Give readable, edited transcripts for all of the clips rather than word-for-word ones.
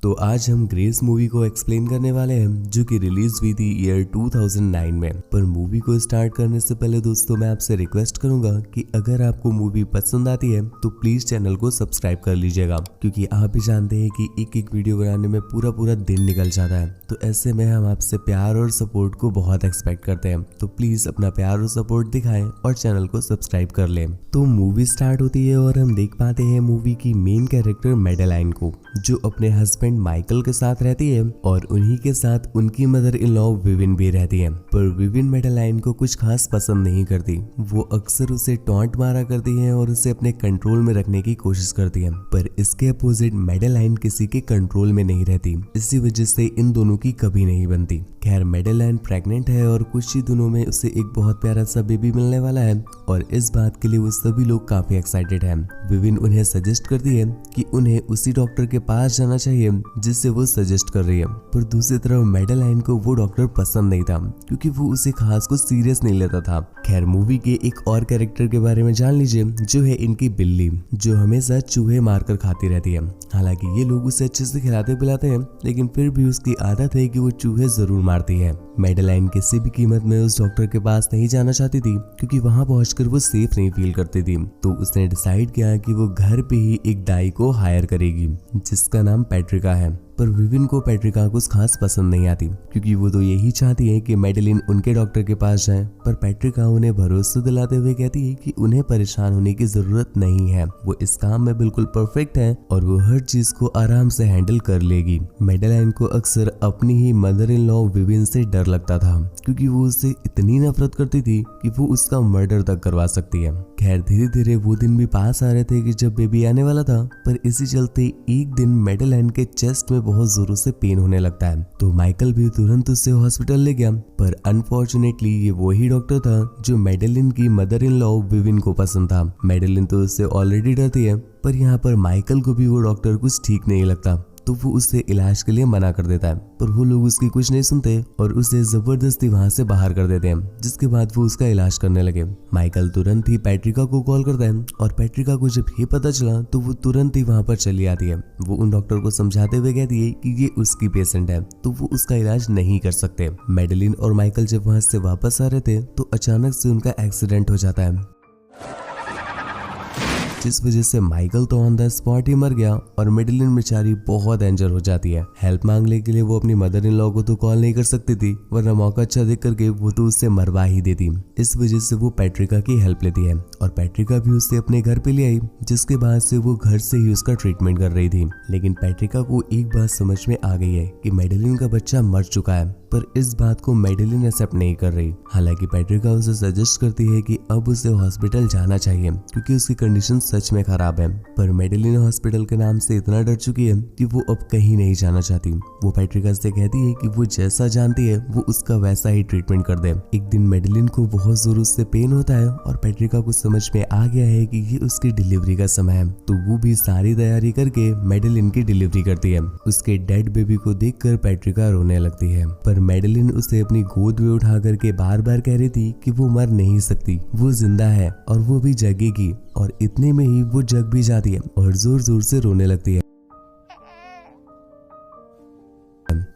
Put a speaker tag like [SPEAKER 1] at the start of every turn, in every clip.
[SPEAKER 1] तो आज हम ग्रेस मूवी को एक्सप्लेन करने वाले हैं जो कि रिलीज हुई थी ईयर 2009 में। पर मूवी को स्टार्ट करने से पहले दोस्तों मैं आपसे रिक्वेस्ट करूंगा कि अगर आपको मूवी पसंद आती है तो प्लीज चैनल को सब्सक्राइब कर लीजिएगा, क्योंकि आप भी जानते हैं कि एक वीडियो बनाने में पूरा दिन निकल जाता है। तो ऐसे में हम आपसे प्यार और सपोर्ट को बहुत एक्सपेक्ट करते हैं, तो प्लीज अपना प्यार और सपोर्ट दिखाएं और चैनल को सब्सक्राइब कर लें। तो मूवी स्टार्ट होती है और हम देख पाते हैं मूवी की मेन कैरेक्टर मैडेलाइन को, जो अपने हस्बैंड माइकल के साथ रहती है और उन्हीं के साथ उनकी मदर इन लॉ विविन भी रहती है। पर विविन मैडेलाइन को कुछ खास पसंद नहीं करती। वो अक्सर उसे टॉन्ट मारा करती है और उसे अपने कंट्रोल में रखने की कोशिश करती है। पर इसके अपोजिट मैडेलाइन किसी के कंट्रोल में नहीं रहती, इसी वजह से इन दोनों की कभी नहीं बनती। खैर मैडेलाइन प्रेग्नेंट है और कुछ ही दिनों में उसे एक बहुत प्यारा सा बेबी मिलने वाला है और इस बात के लिए वो सभी लोग काफी एक्साइटेड हैं। विविन उन्हें सजेस्ट करती है कि उन्हें उसी डॉक्टर के पास जाना चाहिए जिससे वो सजेस्ट कर रही है। पर दूसरी तरफ मैडेलाइन को वो डॉक्टर पसंद नहीं था, क्योंकि वो उसे खास कुछ सीरियस नहीं लेता था। खैर मूवी के एक और कैरेक्टर के बारे में जान लीजिए, जो है इनकी बिल्ली, जो हमेशा चूहे मारकर खाती रहती है। हालांकि ये लोग उसे अच्छे से खिलाते पिलाते हैं, लेकिन फिर भी उसकी आदत है कि वो चूहे जरूर मारती है। मैडेलाइन किसी भी कीमत में उस डॉक्टर के पास नहीं जाना चाहती थी, क्योंकि वहां पहुंचकर वो सेफ नहीं फील करती थी। तो उसने डिसाइड किया कि वो घर पे ही एक दाई को हायर करेगी जिसका नाम पैट्रिका है। पर विविन को पैट्रिका कुछ खास पसंद नहीं आती, क्योंकि वो तो यही चाहती है कि मैडेलिन उनके डॉक्टर के पास जाए। पर पैट्रिका उन्हें भरोसा दिलाते हुए कहती है कि उन्हें परेशान होने की जरूरत नहीं है, वो इस काम में बिल्कुल परफेक्ट है और वो हर चीज को आराम से हैंडल कर लेगी। मैडेलाइन को अक्सर अपनी ही मदर इन लॉ विविन से डर लगता था, क्योंकि वो उससे इतनी नफरत करती थी कि वो उसका मर्डर तक करवा सकती है। खैर धीरे धीरे वो दिन भी पास आ रहे थे कि जब बेबी आने वाला था। पर इसी चलते एक दिन मैडेलाइन के चेस्ट में बहुत जोरों से पेन होने लगता है, तो माइकल भी तुरंत उससे हॉस्पिटल ले गया। पर अनफॉर्चुनेटली ये वही डॉक्टर था जो मैडेलिन की मदर इन लॉ विविन को पसंद था। मैडेलिन तो उससे ऑलरेडी डरती है, पर यहाँ पर माइकल को भी वो डॉक्टर कुछ ठीक नहीं लगता, तो वो उससे इलाज के लिए मना कर देता है। पर वो लोग उसकी कुछ नहीं सुनते और उसे जबरदस्ती वहां से बाहर कर देते हैं, जिसके बाद वो उसका इलाज करने लगे। माइकल तुरंत ही पैट्रिका को कॉल करता है और पैट्रिका को जब ये पता चला तो वो तुरंत ही वहां पर चली आती है। वो उन डॉक्टर को समझाते हुए कहती है कि ये उसकी पेशेंट है, तो वो उसका इलाज नहीं कर सकते। मैडेलिन और माइकल जब वहां से वापस आ रहे थे तो अचानक से उनका एक्सीडेंट हो जाता है, जिस वजह से माइकल तो ऑन द स्पॉट ही मर गया और मैडेलिन बेचारी बहुत इंजर हो जाती है। हेल्प मांगने के लिए वो अपनी मदर इन लॉ को तो कॉल नहीं कर सकती थी, वरना मौका अच्छा देख करके वो तो उससे मरवा ही देती। इस वजह से वो पैट्रिका की हेल्प लेती है और पैट्रिका भी उससे अपने घर पे ले आई, जिसके बाद से वो घर से ही उसका ट्रीटमेंट कर रही थी। लेकिन पैट्रिका को एक बात समझ में आ गई है कि मैडेलिन का बच्चा मर चुका है, पर इस बात को मैडेलिन एक्सेप्ट नहीं कर रही। हालांकि पैट्रिका उसे सजेस्ट करती है कि अब उसे हॉस्पिटल जाना चाहिए, क्योंकि उसकी कंडीशन सच में खराब है। पर मैडेलिन हॉस्पिटल के नाम से इतना डर चुकी है कि वो अब कहीं नहीं जाना चाहती। वो पैट्रिका से कहती है कि वो जैसा जानती है वो उसका वैसा ही ट्रीटमेंट कर दे। एक दिन मैडेलिन को बहुत जोरों से पेन होता है और पैट्रिका को समझ में आ गया है कि ये उसकी डिलीवरी का समय है, तो वो भी सारी तैयारी करके मैडेलिन की डिलीवरी करती है। उसके डेड बेबी को देखकर पैट्रिका रोने लगती है, पर मैडेलिन उसे अपनी गोद में उठा करके बार बार कह रही थी कि वो मर नहीं सकती, वो जिंदा है और वो भी जगेगी। और इतने में ही वो जग भी जाती है और जोर जोर से रोने लगती है।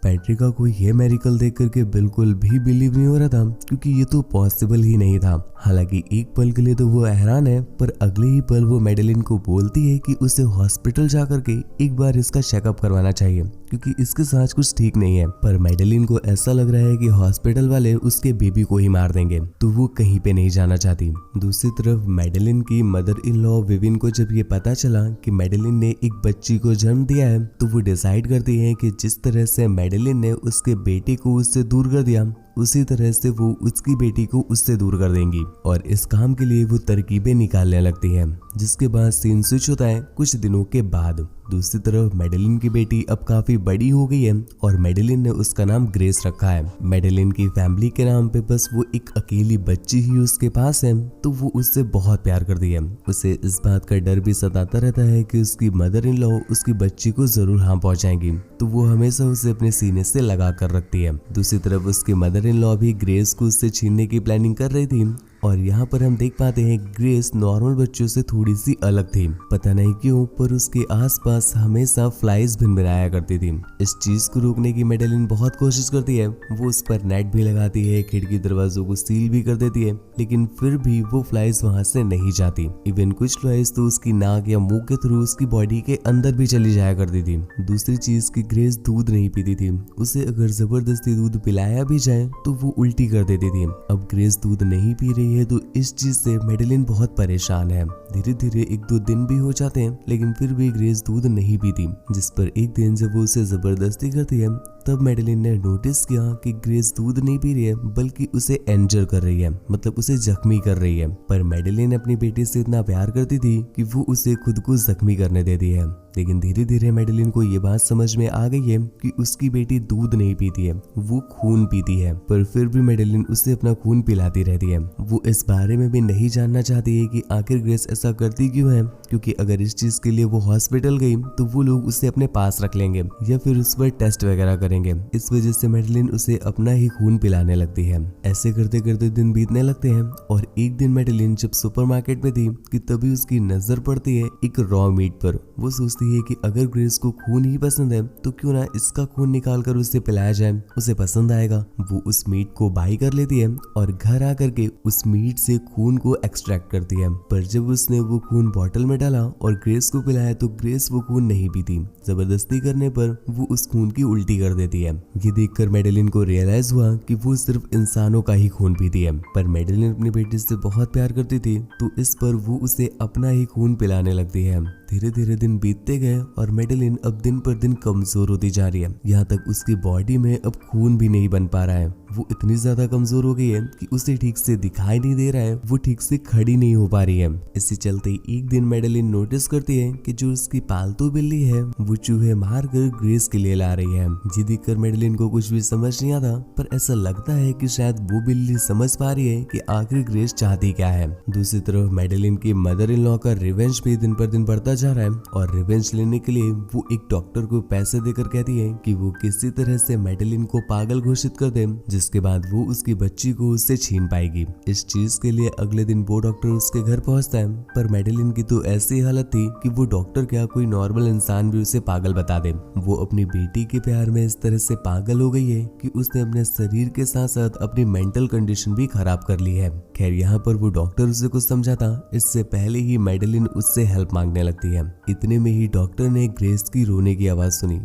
[SPEAKER 1] पैट्रिका को यह मेरिकल देख करके बिल्कुल भी बिलीव नहीं हो रहा था, क्योंकि ये तो पॉसिबल ही नहीं था। हालांकि एक पल के लिए तो वो हैरान है, पर अगले ही पल वो मैडेलिन को बोलती है कि उसे हॉस्पिटल जा करके एक बार इसका चेकअप करवाना चाहिए, क्योंकि इसके साथ कुछ ठीक नहीं है। पर मैडेलिन को ऐसा लग रहा है कि हॉस्पिटल वाले उसके बेबी को ही मार देंगे, तो वो कहीं पे नहीं जाना चाहती। दूसरी तरफ मैडेलिन की मदर इन लॉ विविन को जब ये पता चला कि मैडेलिन ने एक बच्ची को जन्म दिया है, तो वो डिसाइड करती है कि जिस तरह से मैडेलिन ने उसके बेटे को उससे दूर कर दिया, उसी तरह से वो उसकी बेटी को उससे दूर कर देंगी। और इस काम के लिए वो तरकीबें निकालने लगती हैं, जिसके बाद सीन स्विच होता है कुछ दिनों के बाद। दूसरी तरफ मैडेलिन की बेटी अब काफी बड़ी हो गई है और मैडेलिन ने उसका नाम ग्रेस रखा है। मैडेलिन की फैमिली के नाम पे बस वो एक अकेली बच्ची ही उसके पास है, तो वो उससे बहुत प्यार करती है। उसे इस बात का डर भी सताता रहता है कि उसकी मदर इन लॉ उसकी बच्ची को जरूर हार्म पहुंचाएंगी, तो वो हमेशा उसे अपने सीने से लगा कर रखती है। दूसरी तरफ उसकी मदर इन लॉ भी ग्रेस को उससे छीनने की प्लानिंग कर रही थी और यहाँ पर हम देख पाते हैं ग्रेस नॉर्मल बच्चों से थोड़ी सी अलग थी। पता नहीं क्यों पर उसके आसपास हमेशा फ्लाइज भिनभिनाया करती थी। इस चीज को रोकने की मेडेलिन बहुत कोशिश करती है। वो उस पर नेट भी लगाती है, खिड़की दरवाजों को सील भी कर देती है, लेकिन फिर भी वो फ्लाइज वहां से नहीं जाती। इवन कुछ फ्लाइज तो उसकी नाक या मुंह के थ्रू उसकी बॉडी के अंदर भी चली जाया करती थी। दूसरी चीज की ग्रेस दूध नहीं पीती थी। उसे अगर जबरदस्ती दूध पिलाया भी जाए तो वो उल्टी कर देती थी। अब ग्रेस दूध नहीं पी रही है तो इस चीज से मेडेलिन बहुत परेशान है। धीरे धीरे 1-2 दिन भी हो जाते हैं, लेकिन फिर भी ग्रेस दूध नहीं पीती। जिस पर एक दिन जब वो उसे जबरदस्ती करती है तब मेडेलिन ने नोटिस किया कि ग्रेस दूध नहीं पी रही है बल्कि उसे इंजर कर रही है, मतलब उसे जख्मी कर रही है। पर मेडेलिन अपनी बेटी से इतना प्यार करती थी कि वो उसे खुद को जख्मी करने देती है। लेकिन धीरे धीरे मेडेलिन को ये बात समझ में आ गई है कि उसकी बेटी दूध नहीं पीती है, वो खून पीती है। पर फिर भी मेडेलिन उसे अपना खून पिलाती रहती है। वो इस बारे में भी नहीं जानना चाहती है कि आखिर ग्रेस ऐसा करती क्यों है, क्योंकि अगर इस चीज के लिए वो हॉस्पिटल गई तो वो लोग उसे अपने पास रख लेंगे या फिर उस पर टेस्ट वगैरह करेंगे। इस वजह से मेडेलिन उसे अपना ही खून पिलाने लगती है। ऐसे करते करते दिन बीतने लगते हैं और एक दिन मेडेलिन जब सुपरमार्केट में थी कि तभी उसकी नजर पड़ती है एक रॉ मीट पर। वो सोचती है कि अगर ग्रेस को खून ही पसंद है तो क्यों ना इसका खून निकाल कर उसे पिलाया जाए, उसे पसंद आएगा। वो उस मीट को बाई कर लेती है और घर आकर के उस मीट से खून को एक्सट्रैक्ट करती है। पर जब उसने वो खून बॉटल में डाला और ग्रेस को पिलाया तो ग्रेस वो खून नहीं पीती। जबरदस्ती करने पर वो उस खून की उल्टी कर देती है। ये देखकर मेडेलिन को रियलाइज हुआ कि वो सिर्फ इंसानों का ही खून पीती है। पर मेडेलिन अपनी बेटी से बहुत प्यार करती थी तो इस पर वो उसे अपना ही खून पिलाने लगती है। धीरे धीरे दिन बीतते गए और मेडेलिन अब दिन पर दिन कमजोर होती जा रही है। यहाँ तक उसकी बॉडी में अब खून भी नहीं बन पा रहा है। वो इतनी ज्यादा कमजोर हो गई है कि उसे ठीक से दिखाई नहीं दे रहा है, वो ठीक से खड़ी नहीं हो पा रही है। इससे चलते एक दिन मेडेलिन नोटिस करती है कि जो उसकी पालतू बिल्ली है वो चूहे मार कर ग्रेस के लिए ला रही है। ये देखकर मेडेलिन को कुछ भी समझ नहीं आता, पर ऐसा लगता है कि शायद वो बिल्ली समझ पा रही है कि आखिर ग्रेस चाहती क्या है। दूसरी तरफ मेडेलिन की मदर इन लॉ का रिवेंज भी दिन पर दिन बढ़ता जा रहा है और रिवेंज लेने के लिए वो एक डॉक्टर को पैसे देकर कहती है कि वो किसी तरह से मेडेलिन को पागल घोषित कर दे, जिसके बाद वो उसकी बच्ची को उससे छीन पाएगी। इस चीज के लिए अगले दिन वो डॉक्टर उसके घर पहुंचता है, पर मेडेलिन की तो ऐसी हालत थी कि वो डॉक्टर क्या कोई नॉर्मल इंसान भी उसे पागल बता दे। वो अपनी बेटी के प्यार में इस तरह से पागल हो गई है कि उसने अपने शरीर के साथ साथ अपनी मेंटल कंडीशन भी खराब कर ली है। खैर यहाँ पर वो डॉक्टर उसे कुछ समझाता, इससे पहले ही मेडेलिन उससे हेल्प मांगने लगती है। इतने में ही डॉक्टर ने ग्रेस की रोने की आवाज सुनी।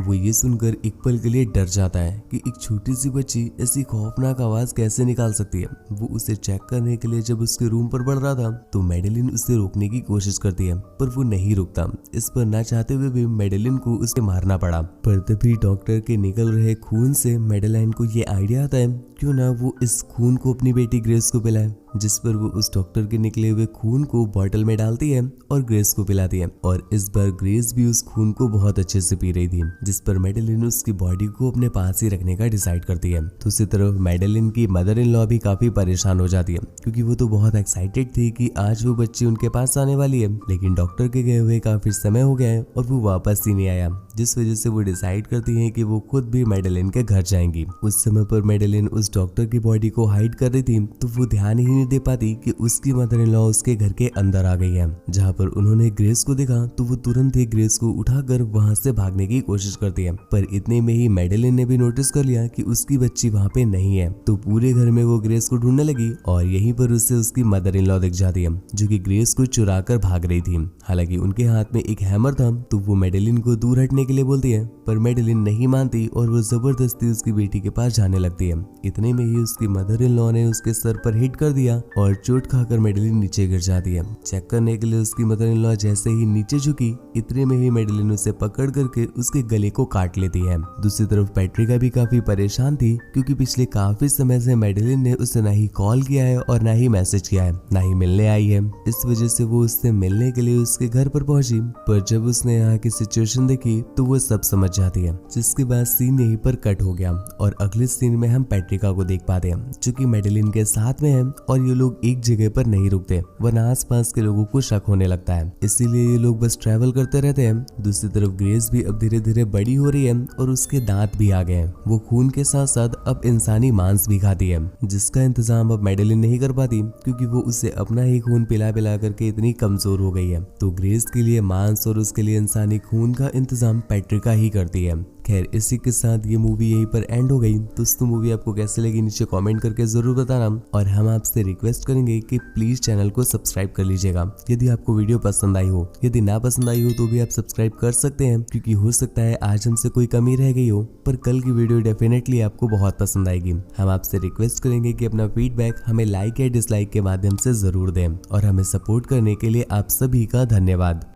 [SPEAKER 1] वो ये सुनकर एक पल के लिए डर जाता है कि एक छोटी सी बच्ची ऐसी खौफनाक आवाज कैसे निकाल सकती है। वो उसे चेक करने के लिए जब उसके रूम पर बढ़ रहा था तो मेडेलिन उसे रोकने की कोशिश करती है, पर वो नहीं रुकता। इस पर ना चाहते हुए भी मेडेलिन को उसे मारना पड़ा। पर तभी डॉक्टर के निकल रहे खून से मेडेलिन को ये आइडिया आता है क्यों ना वो इस खून को अपनी बेटी ग्रेस को पिलाए, जिस पर वो उस डॉक्टर के निकले हुए खून को बॉटल में डालती है और ग्रेस को पिलाती है। और इस बार ग्रेस भी उस खून को बहुत अच्छे से पी रही थी, जिस पर मेडेलिन उसकी बॉडी को अपने पास ही रखने का डिसाइड करती है। दूसरी तरफ मेडेलिन की मदर इन लॉ भी काफी परेशान हो जाती है, क्योंकि वो तो बहुत एक्साइटेड थी कि आज वो बच्ची उनके पास आने वाली है, लेकिन डॉक्टर के गए हुए काफी समय हो गया है और वो वापस ही नहीं आया, जिस वजह से वो डिसाइड करती है कि वो खुद भी मेडेलिन के घर जाएंगी। उस समय पर मेडेलिन उस डॉक्टर की बॉडी को हाइड कर रही थी, तो वो ध्यान ही नहीं दे पाती कि उसकी मदर इन लॉ उसके घर के अंदर आ गई है। जहाँ पर उन्होंने ग्रेस को देखा तो वो तुरंत ही ग्रेस को उठाकर वहाँ से भागने की कोशिश करती है, पर इतने में ही मेडेलिन ने भी नोटिस कर लिया कि उसकी बच्ची वहाँ पे नहीं है। तो पूरे घर में वो ग्रेस को ढूंढने लगी और यहीं पर उससे उसकी मदर इन लॉ दिख जाती है, जो कि ग्रेस को चुरा कर भाग रही थी। हालांकि उनके हाथ में एक हैमर था, तो वो मेडेलिन को दूर हटने के लिए बोलती है, पर मेडेलिन नहीं मानती और वो जबरदस्ती उसकी बेटी के पास जाने लगती है। इतने में ही उसकी मदर इन लॉ ने उसके सर पर हिट कर दिया और चोट खाकर मेडेलिन नीचे गिर जाती है। चेक करने के लिए उसकी मदर इन लॉ जैसे ही नीचे झुकी, इतने में ही मेडेलिन उसे पकड़ करके उसके गले को काट लेती है। दूसरी तरफ पैट्रिका भी काफी परेशान थी, क्योंकि पिछले काफी समय से मेडेलिन ने उसे ना ही कॉल किया है और ना ही मैसेज किया है, ना ही मिलने आई है। इस वजह से वो उससे मिलने के लिए उसके घर पर पहुंची, पर जब उसने यहाँ की सिचुएशन देखी तो वो सब समझ जाती है। जिसके बाद सीन यहीं पर कट हो गया और अगले सीन में हम पैट्रिका को देख पाते हैं, जो कि मेडेलिन के साथ में है और ये लोग एक जगह पर नहीं रुकते, वरना आसपास के लोगों को शक होने लगता है। इसीलिए ये लोग बस ट्रैवल करते रहते हैं। दूसरी तरफ ग्रेस भी अब धीरे धीरे बड़ी हो रही है और उसके दांत भी आ गए हैं। वो खून के साथ साथ अब इंसानी मांस भी खाती है, जिसका इंतजाम अब मैडेलिन नहीं कर पाती क्योंकि वो उसे अपना ही खून पिला पिला करके इतनी कमजोर हो गई है। तो ग्रेस के लिए मांस और उसके लिए इंसानी खून का इंतजाम पैट्रिका ही करती है। खैर, इसी के साथ ये मूवी यहीं पर एंड हो गई। दोस्तों, मूवी आपको कैसे लगी नीचे कमेंट करके जरूर बताना, और हम आपसे रिक्वेस्ट करेंगे कि प्लीज चैनल को सब्सक्राइब कर लीजिएगा यदि आपको वीडियो पसंद आई हो। यदि ना पसंद आई हो तो भी आप सब्सक्राइब कर सकते हैं, क्योंकि हो सकता है आज हमसे कोई कमी रह गई हो, पर कल की वीडियो डेफिनेटली आपको बहुत पसंद आएगी। हम आपसे रिक्वेस्ट करेंगे कि अपना फीडबैक हमें लाइक या डिसलाइक के माध्यम से जरूर दें, और हमें सपोर्ट करने के लिए आप सभी का धन्यवाद।